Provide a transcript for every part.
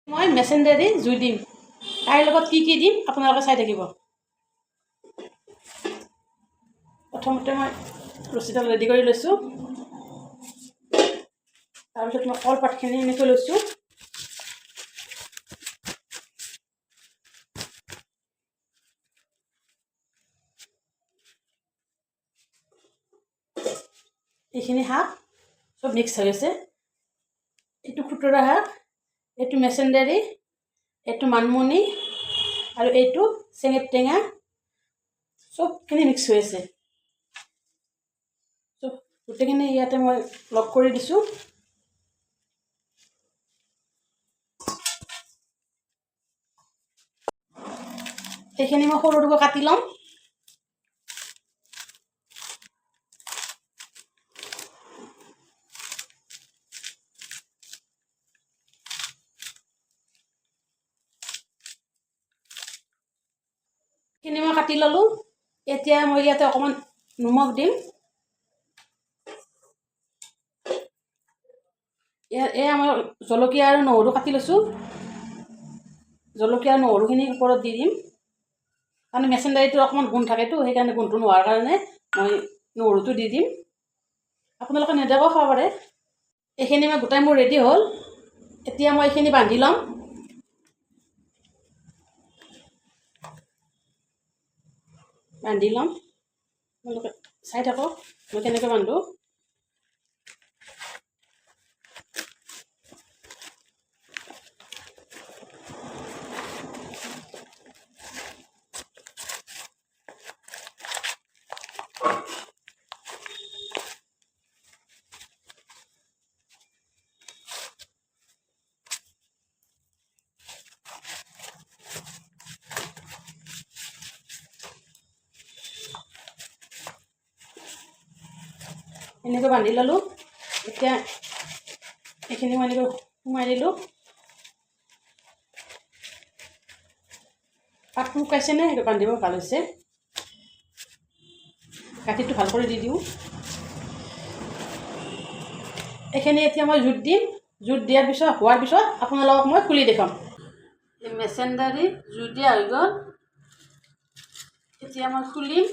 মই মেচিনেৰী জুই দিম। তাইৰ লগত কি দিম আপোনালোকে চাই থাকিব। প্ৰথমতে মই ৰছীডাল ৰেডি কৰি লৈছোঁ। তাৰপিছত মই কলপাতখিনি এনেকৈ লৈছোঁ। এইখিনি শাক চব মিক্স হৈ গৈছে। এইটো খুতৰা শাক, এইটো মেচিনেৰী, এইটো মানমুনি আৰু এইটো চেঙেত টেঙা, চবখিনি মিক্স হৈ আছে। চব গোটেইখিনি ইয়াতে মই লগ কৰি দিছোঁ। এইখিনি মই সৰু সৰুকৈ কাটি ল'ম। এইখিনি মই কাটি ল'লোঁ। এতিয়া মই ইয়াতে অকণমান নিমখ দিম। এয়া মই জলকীয়া আৰু নহৰু কাটি লৈছোঁ। জলকীয়া আৰু নহৰুখিনি ওপৰত দি দিম। কাৰণ মেচিনেৰীটোৰ অকণমান গোন্ধ থাকেতো, সেইকাৰণে গোন্ধটো নোহোৱাৰ কাৰণে মই নহৰুটো দি দিম। আপোনালোকে নিদিয়াকৈও খাব পাৰে। এইখিনি মই গোটাই মোৰ ৰেডি হ'ল। এতিয়া মই এইখিনি বান্ধি ল'ম। বান্ধি ল'ম, আপোনালোকে চাই থাকক মই কেনেকৈ বান্ধো। এনেকৈ বান্ধি ল'লোঁ। এতিয়া এইখিনি মই এনেকৈ সোমাই দিলোঁ। পাতটো শুকাইছেনে সেইটো বান্ধিব ভাল হৈছে। গাঁঠিটো ভাল কৰি দি দিওঁ। এইখিনি এতিয়া মই জুইত দিম। জুইত দিয়াৰ পিছত হোৱাৰ পিছত আপোনালোকক মই খুলি দেখাম। এই মেচিনেৰী জুই দিয়া হৈ গ'ল। এতিয়া মই খুলিম।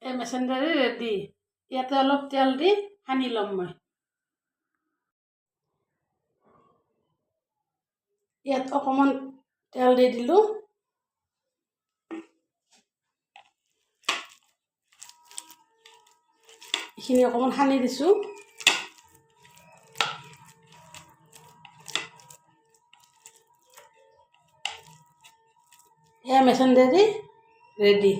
এই মেচিনেৰী ৰেডি। ইয়াতে অলপ তেল দি সানি ল'ম মই। ইয়াত অকণমান তেল দি দিলোঁ। এইখিনি অকণমান সানি দিছোঁ। এয়া মেচিনেৰী ৰেডি।